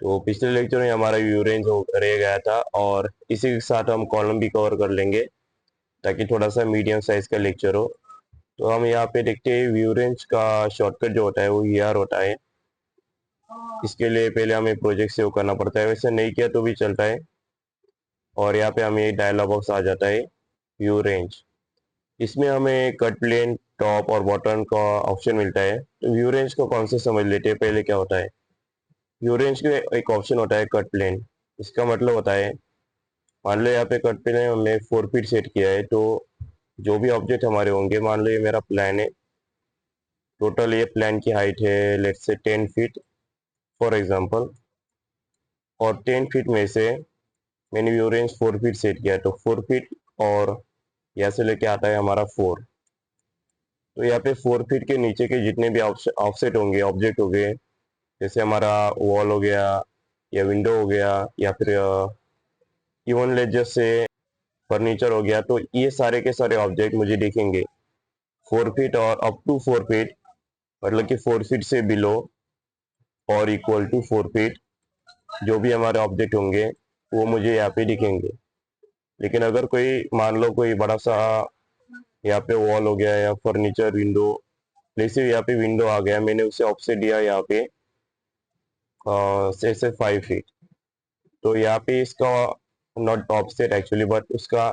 तो पिछले लेक्चर में हमारा व्यू रेंज रह गया था और इसी के साथ हम कॉलम भी कवर कर लेंगे ताकि थोड़ा सा मीडियम साइज का लेक्चर हो। तो हम यहाँ पे देखते हैं व्यू रेंज का शॉर्टकट जो होता है वो ER होता है। इसके लिए पहले हमें प्रोजेक्ट सेव करना पड़ता है, वैसे नहीं किया तो भी चलता है। और यहाँ पे हमें डायलॉग बॉक्स आ जाता है व्यू रेंज। इसमें हमें कट प्लेन, टॉप और बॉटम का ऑप्शन मिलता है। तो व्यू रेंज को कौन से समझ लेते हैं पहले क्या होता है। व्यू रेंज के एक ऑप्शन होता है कट प्लेन। इसका मतलब होता है, मान लो यहाँ पे कट प्लेन हमने 4 फीट सेट किया है, तो जो भी ऑब्जेक्ट हमारे होंगे, मान लो ये मेरा प्लान है, टोटल ये प्लान की हाइट है let's say 10 feet for example, और 10 फीट में से मैंने व्यू रेंज 4 फीट सेट किया है, तो 4 फीट और यहाँ से लेके आता है हमारा 4। तो यहाँ पे 4 फीट के नीचे के जितने भी ऑफसेट होंगे, ऑब्जेक्ट हो गए, जैसे हमारा वॉल हो गया या विंडो हो गया या फिर इवन लेट जैसे फर्नीचर हो गया, तो ये सारे के सारे ऑब्जेक्ट मुझे दिखेंगे 4 फीट और अप टू 4 फीट, मतलब कि 4 फीट से बिलो और इक्वल टू 4 फीट जो भी हमारे ऑब्जेक्ट होंगे वो मुझे यहाँ पे दिखेंगे। लेकिन अगर कोई मान लो कोई बड़ा सा यहाँ पे वॉल हो गया या फर्नीचर विंडो, जैसे यहाँ पे विंडो आ गया, मैंने उसे ऑफसेट दिया यहाँ पे से 5 फीट, तो यहाँ पे इसका नॉट ऑफसेट एक्चुअली बट उसका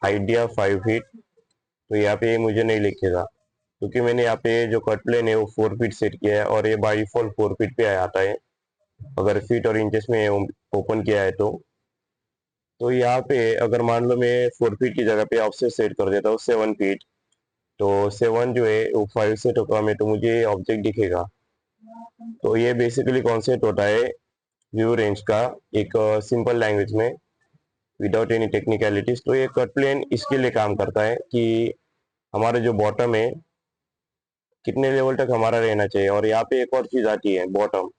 हाइट दिया 5 फीट, तो यहाँ पे ये मुझे नहीं लिखेगा क्योंकि मैंने यहाँ पे जो कट प्लेन है वो 4 फीट सेट किया है और ये बाई डिफॉल्ट 4 फीट पे आता है अगर फीट और इंचेस में ओपन किया है तो यहाँ पे अगर मान लो मैं 4 फीट की जगह पे ऑफसेट सेट कर देता हूँ 7 फीट, तो 7 जो है वो 5 से टोका में, तो मुझे ऑब्जेक्ट दिखेगा। तो ये बेसिकली कॉन्सेप्ट होता है व्यू रेंज का एक सिंपल लैंग्वेज में विदाउट एनी टेक्निकलिटीज। तो ये कट प्लेन इसके लिए काम करता है कि हमारा जो बॉटम है कितने लेवल तक हमारा रहना चाहिए। और यहाँ पे एक और चीज आती है बॉटम।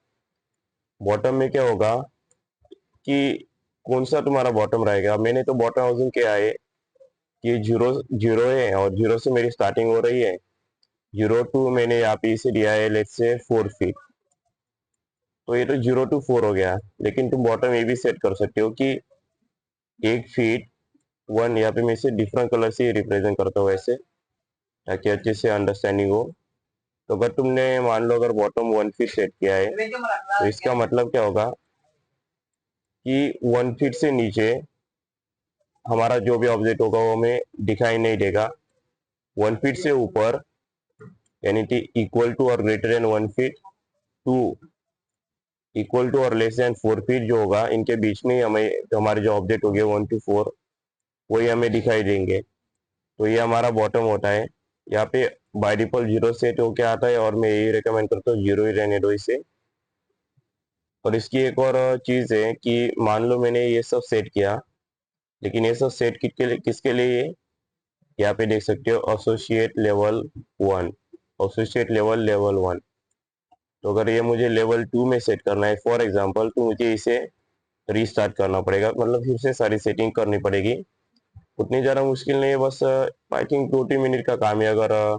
बॉटम में क्या होगा कि कौन सा तुम्हारा बॉटम रहेगा। मैंने तो बॉटम हाउसिंग क्या है कि जीरो जीरो है और जीरो से मेरी स्टार्टिंग हो रही है, 0 to मैंने यहाँ पे इसे दिया है लेट्स से 4 फीट, तो ये तो 0 to 4 हो गया। लेकिन तुम बॉटम ये भी सेट कर सकते हो कि 1 फीट 1, यहाँ पे मैं इसे डिफरेंट कलर से रिप्रेजेंट करता हूँ ऐसे ताकि अच्छे से अंडरस्टैंडिंग हो। तो अगर तुमने मान लो अगर बॉटम 1 फीट सेट किया है, तो इसका मतलब क्या होगा कि 1 फीट से नीचे हमारा जो भी ऑब्जेक्ट होगा वो हमें दिखाई नहीं देगा। 1 फीट से ऊपर यानी कि इक्वल टू और greater than 1 feet to equal to और लेस देन 4 फीट जो होगा, इनके बीच में ही हमें हमारे जो ऑब्जेक्ट हो गए 1 to 4 वही हमें दिखाई देंगे। तो ये हमारा बॉटम होता है। यहाँ पे बाय डिफॉल्ट 0 सेट होके आता है और मैं यही रिकमेंड करता हूँ 0 ही रहने दो इसे। और इसकी एक और चीज है कि मान लो मैंने ये सब सेट किया, लेकिन ये सब सेट किसके लिए है? यहाँ पे देख सकते हो एसोसिएट लेवल 1, एसोसिएट लेवल 1। तो अगर ये मुझे लेवल 2 में सेट करना है फॉर एग्जांपल, तो मुझे इसे रीस्टार्ट करना पड़ेगा, मतलब फिर से सारी सेटिंग करनी पड़ेगी। उतनी ज़्यादा मुश्किल नहीं है, बस आई थिंक 2-3 मिनट का काम है। अगर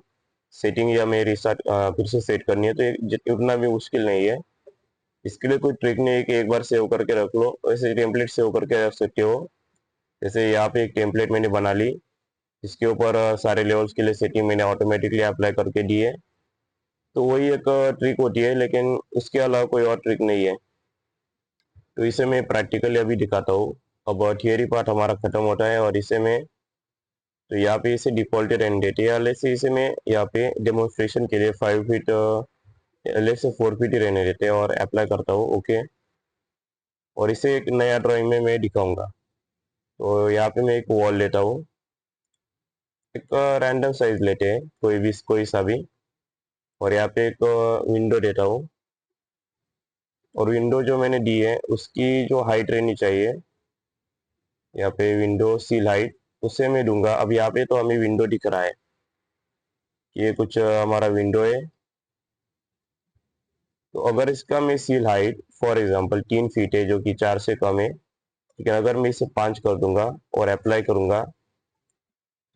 सेटिंग या मैं रिस्टार्ट फिर से सेट करनी है तो उतना भी मुश्किल नहीं है। इसके लिए कोई ट्रिक नहीं है कि एक बार सेव करके रख लो, वैसे टेम्पलेट सेव करके रख सकते हो। जैसे यहाँ पे एक टेम्पलेट मैंने बना ली, इसके ऊपर सारे लेवल्स के लिए सेटिंग मैंने ऑटोमेटिकली अप्लाई करके दी है। तो वही एक ट्रिक होती है, लेकिन उसके अलावा कोई और ट्रिक नहीं है। तो इसे मैं प्रैक्टिकली अभी दिखाता हूँ। अब थियरी पार्ट हमारा खत्म होता है और इसे मैं, तो यहाँ पे इसे डिफॉल्ट रहने देते हैं, अलग से इसे मैं यहाँ पे डेमोन्स्ट्रेशन के लिए 5 फीट अलग से 4 फीट ही रहने देते हैं और अप्लाई करता हूँ ओके। और इसे एक नया ड्राइंग में मैं दिखाऊंगा। तो यहाँ पे मैं एक वॉल लेता हूँ, एक रैंडम साइज लेते हैं कोई सा भी, और यहाँ पे एक विंडो देता हूँ। और विंडो जो मैंने दी है उसकी जो हाइट रहनी चाहिए, यहाँ पे विंडो सील हाइट उसे मैं दूंगा। अब यहाँ पे तो हमें विंडो दिख रहा है, ये कुछ हमारा विंडो है। तो अगर इसका मैं seal height for example 3 feet है जो कि 4 से कम है, ठीक है, अगर मैं इसे 5 कर दूंगा और अप्लाई करूंगा,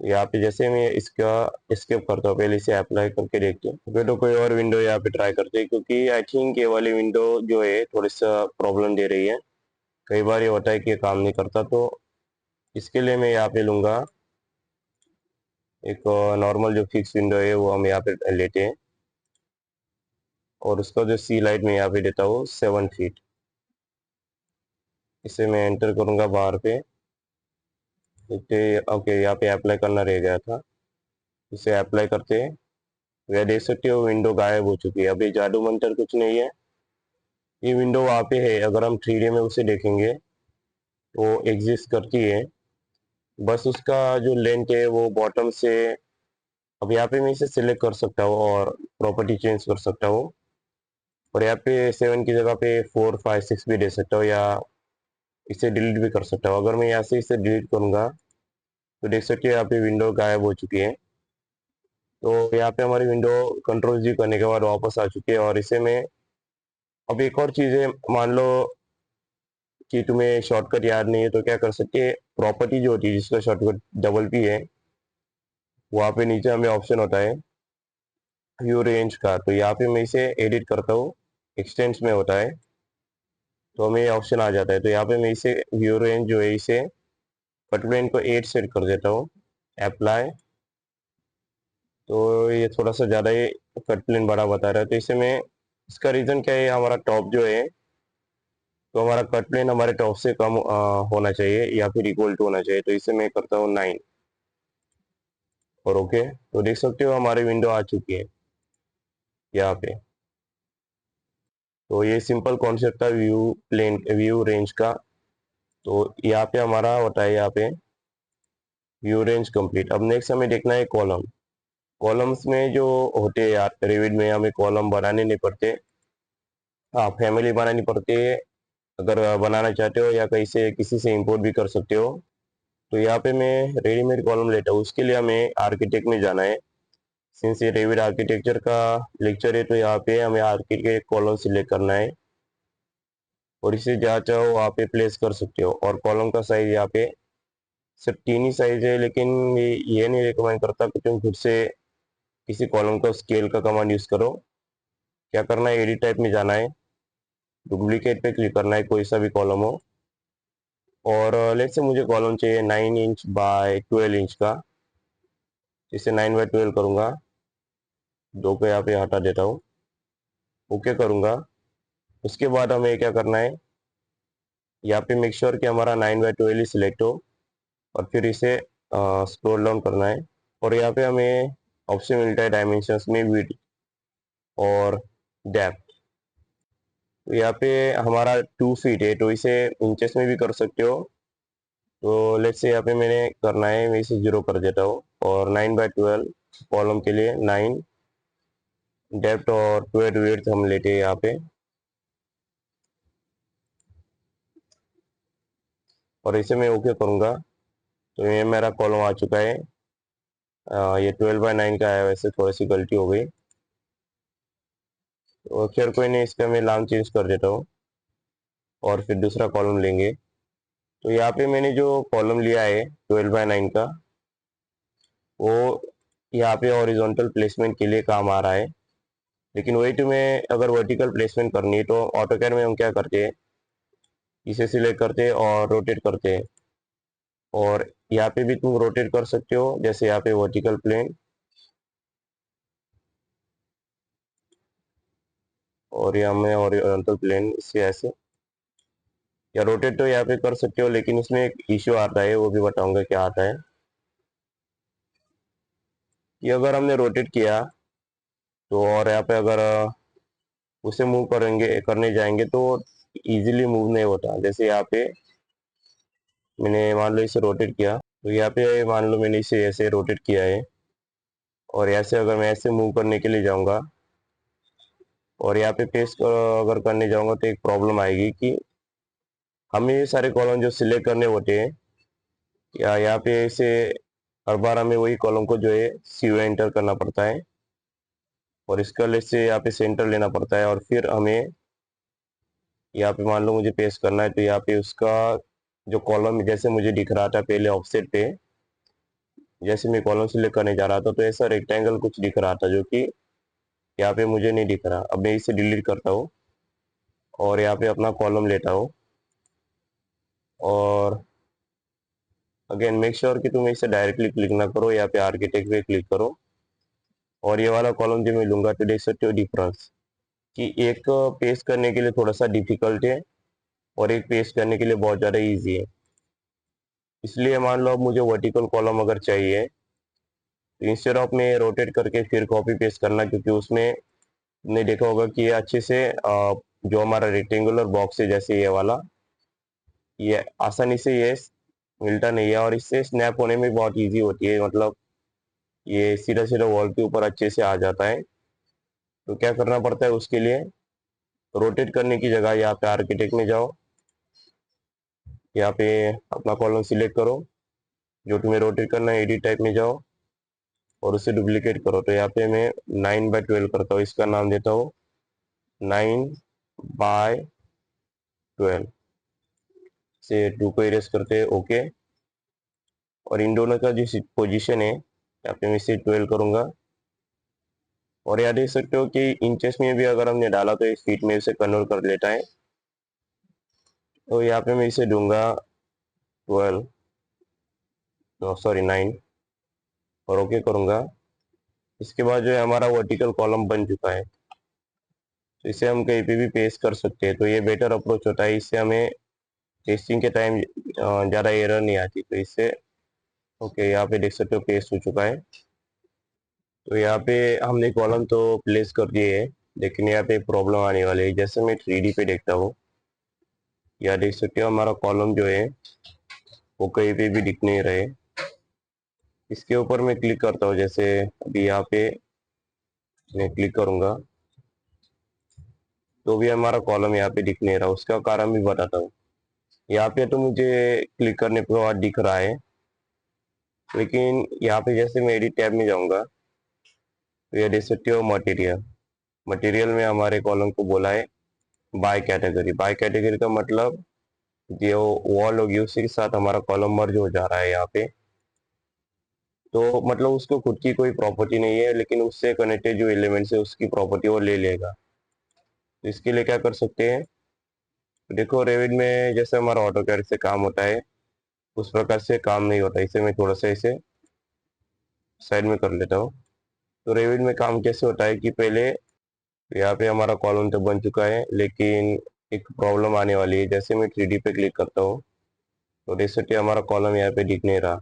यहाँ पे जैसे मैं इसका स्किप करता हूँ, पहले इसे अप्लाई करके देखते हैं। ओके, तो कोई और विंडो यहाँ पे ट्राई करते हैं, क्योंकि आई थिंक ये वाली विंडो जो है थोड़ी सा प्रॉब्लम दे रही है। कई बार ये होता है कि ये काम नहीं करता, तो इसके लिए मैं यहाँ पे लूंगा एक नॉर्मल जो फिक्स विंडो है वो हम यहाँ पे लेते हैं, और उसका जो सी लाइट मैं यहाँ पे देता हूँ 7 फीट। इसे मैं एंटर करूंगा बाहर पे। ओके, यहाँ पे अप्लाई करना रह गया था, इसे अप्लाई करते हैं। यह देख सकते हो विंडो गायब हो चुकी है। अभी जादू मंतर कुछ नहीं है, ये विंडो वहाँ पे है। अगर हम 3D में उसे देखेंगे तो एग्जिस्ट करती है, बस उसका जो लेंथ है वो बॉटम से। अब यहाँ पे मैं इसे सिलेक्ट कर सकता हूँ और प्रॉपर्टी चेंज कर सकता हूँ, और यहाँ पे 7 की जगह पे 4, 5, 6 भी दे सकता हूँ, या इसे डिलीट भी कर सकता हूँ। अगर मैं यहाँ से इसे डिलीट करूंगा तो देख सकते हो यहाँ पे विंडो गायब हो चुकी है। तो यहाँ पे हमारी विंडो कंट्रोल जी करने के बाद वापस आ चुकी है। और इसे मैं अब एक और चीज़ है, मान लो कि तुम्हें शॉर्टकट याद नहीं है, तो क्या कर सकते हैं, प्रॉपर्टी जो होती है जिसका शॉर्टकट डबल पी है, वहाँ पे नीचे हमें ऑप्शन होता है व्यू रेंज का। तो यहाँ पे मैं इसे एडिट करता हूँ, एक्सटेंस में होता है, तो हमें ये ऑप्शन आ जाता है। तो यहाँ पे मैं इसे व्यू रेंज जो है इसे कट प्लेन को 8 सेट कर देता हूँ, अप्लाई। तो ये थोड़ा सा ज़्यादा ही कट प्लेन बड़ा बता रहा है, तो इसे मैं, इसका रीज़न क्या है, हमारा टॉप जो है, तो हमारा कट प्लेन हमारे टॉप से कम होना चाहिए या फिर इक्वल टू होना चाहिए। तो इसे मैं करता हूँ 9, और ओके। तो देख सकते हो हमारी विंडो आ चुकी है यहाँ पे। तो ये सिंपल कॉन्सेप्ट था व्यू रेंज का। तो यहाँ पे हमारा होता है यहाँ पे व्यू रेंज कंप्लीट। अब नेक्स्ट हमें देखना है कॉलम। कॉलम्स में जो होते हैं यार, रिविड में हमें कॉलम बनाने नहीं पड़ते। हाँ, फैमिली बनानी पड़ती है अगर बनाना चाहते हो, या कहीं से किसी से इंपोर्ट भी कर सकते हो। तो यहाँ पे मैं रेडीमेड कॉलम लेता हूँ, उसके लिए हमें आर्किटेक्ट में जाना है। सिंस ये रेविड आर्किटेक्चर का लेक्चर है, तो यहाँ पे हमें आर्किटेक्ट कॉलम सिलेक्ट करना है, और इसे जहाँ चाहो वहाँ पे प्लेस कर सकते हो। और कॉलम का साइज यहाँ पे सिर्फ 3 ही साइज है, लेकिन ये नहीं रिकमेंड करता कि तुम खुद से किसी कॉलम का स्केल का कमांड यूज करो। क्या करना है, एडिट टाइप में जाना है, डुप्लीकेट पे क्लिक करना है, कोई सा भी कॉलम हो। और लेट्स से मुझे कॉलम चाहिए 9 इंच बाय 12 इंच का, इसे 9 बाय 12 करूंगा, 2 को यहाँ पे हटा देता हूँ, ओके करूंगा। उसके बाद हमें क्या करना है, यहाँ पे मेक श्योर कि हमारा 9 बाय 12 ही सिलेक्ट हो, और फिर इसे स्क्रॉल डाउन करना है। और यहाँ पे हमें ऑप्शन मिलता है डायमेंशंस में विड्थ और डेप्थ। तो यहाँ पे हमारा 2 फीट है, तो इसे इंचेस में भी कर सकते हो। तो लेट्स से यहाँ पे मैंने करना है, मैं इसे 0 कर देता हूँ। और 9 बाय 12 कॉलम के लिए 9 डेप्थ और 12 विड्थ हम लेते हैं यहाँ पे, और इसे मैं ओके करूँगा। तो ये मेरा कॉलम आ चुका है। ये 12 बाय 9 का है, वैसे थोड़ी सी गलती हो गई, तो खैर कोई नहीं, इसका मैं नाम चेंज कर देता हूँ, और फिर दूसरा कॉलम लेंगे। तो यहाँ पे मैंने जो कॉलम लिया है 12 बाय 9 का, वो यहाँ पे हॉरिजॉन्टल प्लेसमेंट के लिए काम आ रहा है। लेकिन वही तुम्हें अगर वर्टिकल प्लेसमेंट करनी है, तो ऑटोकैड में हम क्या करते हैं, इसे सिलेक्ट करते हैं और रोटेट करते हैं। और यहाँ पे भी तुम रोटेट कर सकते हो, जैसे यहाँ पे वर्टिकल प्लेन, और यहाँ में हॉरिजॉन्टल प्लेन, इससे ऐसे, या रोटेट तो यहाँ पे कर सकते हो, लेकिन इसमें एक इश्यू आता है, वो भी बताऊंगा क्या आता है। कि अगर हमने रोटेट किया, तो और यहाँ पे अगर उसे मूव करेंगे करने जाएंगे, तो इजीली मूव नहीं होता। जैसे यहाँ पे मैंने मान लो इसे रोटेट किया, तो यहाँ पे मान लो मैंने इसे ऐसे रोटेट किया है, और ऐसे अगर मैं ऐसे मूव करने के लिए जाऊंगा और यहाँ पे पेस्ट अगर करने जाऊंगा, तो एक प्रॉब्लम आएगी कि हमें ये सारे कॉलम जो सिलेक्ट करने होते हैं, या यहाँ पे इसे हर बार हमें वही कॉलम को जो है सी एंटर करना पड़ता है, और इसका लिस्ट से यहाँ पे सेंटर लेना पड़ता है, और फिर हमें यहाँ पे मान लो मुझे पेस्ट करना है, तो यहाँ पे उसका जो कॉलम जैसे मुझे दिख रहा था पहले ऑफसेट पे, जैसे मैं कॉलम सिलेक्ट करने जा रहा था तो ऐसा रेक्टेंगल कुछ दिख रहा था जो कि यहाँ पे मुझे नहीं दिख रहा। अब मैं इसे डिलीट करता हूँ और यहाँ पे अपना कॉलम लेता हूँ और अगेन मेक श्योर कि तुम इसे डायरेक्टली क्लिक ना करो, यहाँ पे आर्किटेक्ट पे क्लिक करो और ये वाला कॉलम जो मैं लूंगा तो देख सकते हो डिफरेंस कि एक पेस्ट करने के लिए थोड़ा सा डिफिकल्ट है और एक पेस्ट करने के लिए बहुत ज़्यादा इजी है। इसलिए मान लो अब मुझे वर्टिकल कॉलम अगर चाहिए तो इंस्टेड ऑफ में रोटेट करके फिर कॉपी पेस्ट करना, क्योंकि उसमें ने देखा होगा कि ये अच्छे से जो हमारा रेक्टेंगुलर बॉक्स है जैसे ये वाला, ये आसानी से ये मिलता नहीं है और इससे स्नैप होने में बहुत इजी होती है, मतलब ये सीधा सीधा वॉल के ऊपर अच्छे से आ जाता है। तो क्या करना पड़ता है उसके लिए, रोटेट करने की जगह यहाँ पे आर्किटेक्ट में जाओ, यहाँ पे अपना कॉलम सिलेक्ट करो, जो तुम्हें रोटेट करना है एडिट टाइप में जाओ और उसे डुप्लीकेट करो। तो यहाँ पे मैं 9/12 करता हूँ, इसका नाम देता हूँ 9/12 से 2 को इरेज करते हैं ओके। और इन दोनों का जो पोजीशन है यहाँ पे मैं इसे 12 करूंगा और यहाँ देख सकते हो कि इंचेस में भी अगर हमने डाला तो इस फीट में इसे कन्वर्ट कर लेता है। तो यहाँ पे मैं इसे दूंगा 12, सॉरी 9 और ओके करूंगा। इसके बाद जो है हमारा वर्टिकल कॉलम बन चुका है, तो इसे हम कहीं पे भी पेस्ट कर सकते हैं। तो ये बेटर अप्रोच होता है, इससे हमें टेस्टिंग के टाइम ज़्यादा एरर नहीं आती। तो इससे ओके यहाँ पे देख सकते हो पेस्ट हो चुका है। तो यहाँ पे हमने कॉलम तो प्लेस कर दिए है, लेकिन यहाँ पे प्रॉब्लम आने वाली है। जैसे मैं 3D पे देखता हूँ, यहाँ देख सकते हो हमारा कॉलम जो है वो कहीं पे भी दिख नहीं रहे। इसके ऊपर मैं क्लिक करता हूँ, जैसे अभी यहाँ पे मैं क्लिक करूंगा तो भी हमारा कॉलम यहाँ पे दिख नहीं रहा। उसका कारण भी बताता हूँ। यहाँ पे तो मुझे क्लिक करने के बाद दिख रहा है, लेकिन यहाँ पे जैसे मैं एडिट टैब में जाऊंगा तो ये देख सकते हो मटेरियल, मटेरियल में हमारे कॉलम को बोला है बाय कैटेगरी। बाय कैटेगरी का मतलब जो वॉल होगी उसी के साथ हमारा कॉलम मर्ज हो जा रहा है यहाँ पे। तो मतलब उसको खुद की कोई प्रॉपर्टी नहीं है, लेकिन उससे कनेक्टेड जो एलिमेंट्स है उसकी प्रॉपर्टी वो ले लेगा। तो इसके लिए क्या कर सकते हैं, देखो रेविड में जैसे हमारा ऑटो कैड से काम होता है उस प्रकार से काम नहीं होता। इसे मैं थोड़ा सा इसे साइड में कर लेता हूँ। तो रेविड में काम कैसे होता है कि पहले यहाँ पे हमारा कॉलम तो बन चुका है, लेकिन एक प्रॉब्लम आने वाली है। जैसे मैं 3D पे क्लिक करता हूँ तो देख सकते हैं हमारा कॉलम यहाँ पे दिख नहीं रहा।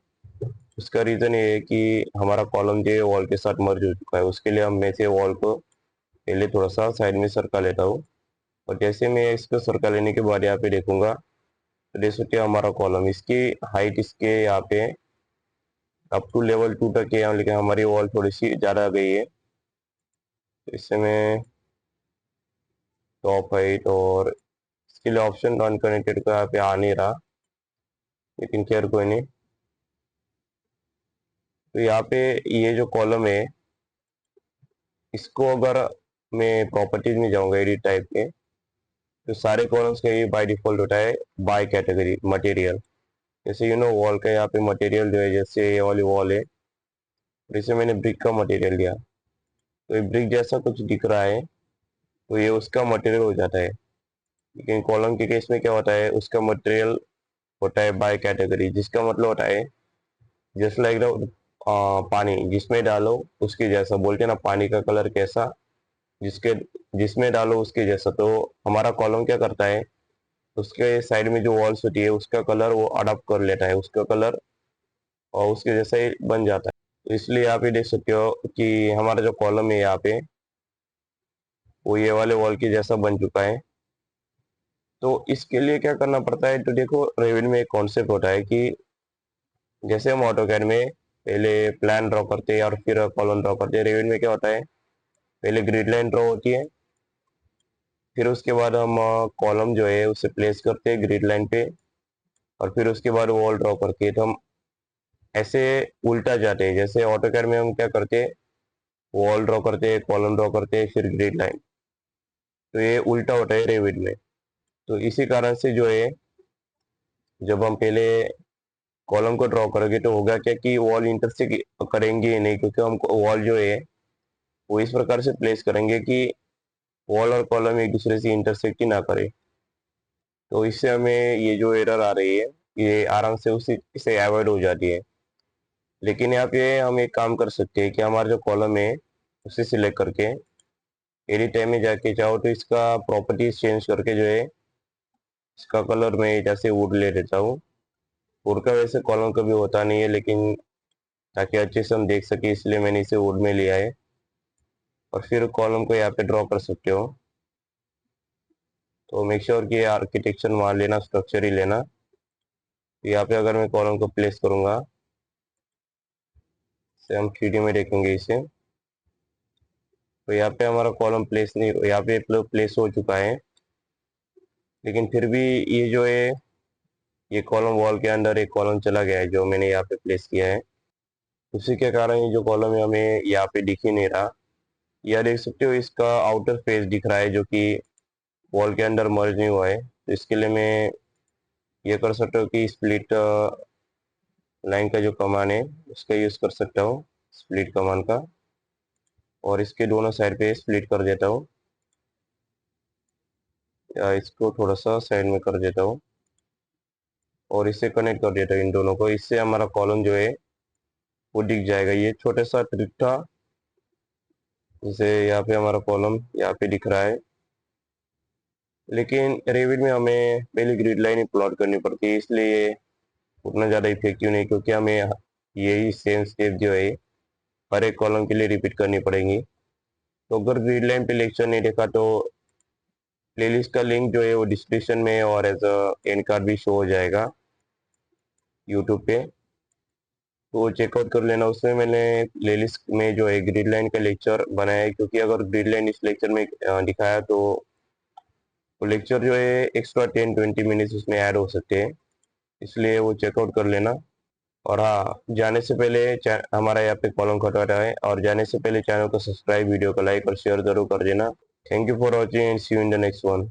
उसका रीज़न ये है कि हमारा कॉलम जो है वॉल के साथ मर्ज हो चुका है। उसके लिए हम मैं से वॉल को पहले थोड़ा सा साइड में सरका लेता हूँ और जैसे मैं इसको सरका लेने के बाद यहाँ पे देखूंगा तो देख सकते हैं हमारा कॉलम, इसकी हाइट इसके यहाँ पे अप टू लेवल 2 तक है, लेकिन हमारी वॉल थोड़ी सी ज़्यादा गई है। तो इससे मैं टॉप हाइट और इसके लिए ऑप्शन अनकनेक्टेड का यहाँ पे आ नहीं रहा, लेकिन खैर कोई नहीं। तो यहाँ पे ये जो कॉलम है इसको अगर मैं प्रॉपर्टीज में जाऊंगा एडिट टाइप के, तो सारे कॉलम्स का ये बाय डिफॉल्ट होता है बाय कैटेगरी मटेरियल। जैसे वॉल का यहाँ पे मटेरियल जो है, जैसे ये वाली वॉल है और इसे मैंने ब्रिक का मटेरियल लिया तो ये ब्रिक जैसा कुछ दिख रहा है, तो ये उसका मटेरियल हो जाता है। लेकिन कॉलम के केस में क्या होता है, उसका मटेरियल होता है बाय कैटेगरी, जिसका मतलब होता है जस्ट लाइक पानी जिसमें डालो उसके जैसा, बोलते हैं ना पानी का कलर कैसा, जिसके जिसमें डालो उसके जैसा। तो हमारा कॉलम क्या करता है, उसके साइड में जो वॉल्स होती है उसका कलर वो अडॉप्ट कर लेता है, उसका कलर और उसके जैसा ही बन जाता है। तो इसलिए यहाँ पे देख सकते हो कि हमारा जो कॉलम है यहाँ पे वो ये वाले वॉल के जैसा बन चुका है। तो इसके लिए क्या करना पड़ता है, तो देखो रेविड में एक कॉन्सेप्ट होता है कि जैसे हम ऑटोकैड में पहले प्लान ड्रॉ करते हैं और फिर कॉलम ड्रॉ करते हैं, रेविड में क्या होता है पहले ग्रिड लाइन ड्रॉ होती है, फिर उसके बाद हम कॉलम जो है उसे प्लेस करते हैं ग्रिड लाइन पे और फिर उसके बाद वॉल ड्रॉ करके। तो हम ऐसे उल्टा जाते हैं, जैसे ऑटोकैड में हम क्या करते हैं वॉल ड्रॉ करते हैं, कॉलम ड्रॉ करते हैं, फिर ग्रिड लाइन। तो ये उल्टा होता है रेविड में। तो इसी कारण से जो है जब हम पहले कॉलम को ड्रॉ करोगे तो होगा क्या कि वॉल इंटरसेक्ट करेंगे ही नहीं, क्योंकि हम वॉल जो है वो इस प्रकार से प्लेस करेंगे कि वॉल और कॉलम एक दूसरे से इंटरसेक्ट ही ना करे। तो इससे हमें ये जो एरर आ रही है ये आराम से उसी से अवॉइड हो जाती है। लेकिन यहाँ पे हम एक काम कर सकते हैं कि हमारा जो कॉलम है उसे सिलेक्ट करके एडिट टाइम में जाके चाहो तो इसका प्रॉपर्टीज चेंज करके जो है इसका कलर मैं जैसे वुड ले लेता हूँ। वुड का वैसे कॉलम कभी होता नहीं है, लेकिन ताकि अच्छे से हम देख सके इसलिए मैंने इसे वुड में लिया है। और फिर कॉलम को यहाँ पे ड्रॉ कर सकते हो। तो मेक श्योर कि आर्किटेक्चर मान लेना, स्ट्रक्चर ही लेना। तो यहाँ पे अगर मैं कॉलम को प्लेस करूंगा, से हम 3D में देखेंगे इसे, तो यहाँ पे हमारा कॉलम प्लेस नहीं, यहाँ पे प्लेस हो चुका है। लेकिन फिर भी ये जो है ये कॉलम वॉल के अंदर एक कॉलम चला गया है जो मैंने यहाँ पे प्लेस किया है। उसी के कारण ये जो कॉलम है हमें यहाँ पे दिख ही नहीं रहा। यह देख सकते हो इसका आउटर फेस दिख रहा है जो कि वॉल के अंदर मर्ज नहीं हुआ है। तो इसके लिए मैं ये कर सकता हूँ कि स्प्लिट लाइन का जो कमान है उसका यूज कर सकता हूँ, स्प्लिट कमान का, और इसके दोनों साइड पे स्प्लिट कर देता हूँ, या इसको थोड़ा सा साइड में कर देता हूँ और इससे कनेक्ट कर देता हूँ इन दोनों को। इससे हमारा कॉलम जो है वो दिख जाएगा। ये छोटा सा ट्रिक था। जैसे यहाँ पे हमारा कॉलम यहाँ पे दिख रहा है, लेकिन रेविट में हमें पहले ग्रिड लाइन ही प्लॉट करनी पड़ती है, इसलिए उतना ज़्यादा इफेक्टिव नहीं, क्योंकि हमें यही सेम स्टेप जो है हर एक कॉलम के लिए रिपीट करनी पड़ेगी। तो अगर ग्रिड लाइन पे लेक्चर नहीं देखा तो प्लेलिस्ट का लिंक जो है वो डिस्क्रिप्शन में और एज अ एंड कार्ड भी शो हो जाएगा यूट्यूब पे, तो चेकआउट कर लेना। उसमें मैंने प्लेलिस्ट में जो है ग्रिड लाइन का लेक्चर बनाया है, क्योंकि अगर ग्रिड लाइन इस लेक्चर में दिखाया तो वो लेक्चर जो है एक्स्ट्रा 10-20 मिनट्स उसमें ऐड हो सकते हैं, इसलिए वो चेकआउट कर लेना। और हाँ, जाने से पहले हमारा यहाँ पे कॉलम कटवाटा है, और जाने से पहले चैनल को सब्सक्राइब, वीडियो को लाइक और शेयर जरूर कर देना। Thank you for watching and see you in the next one.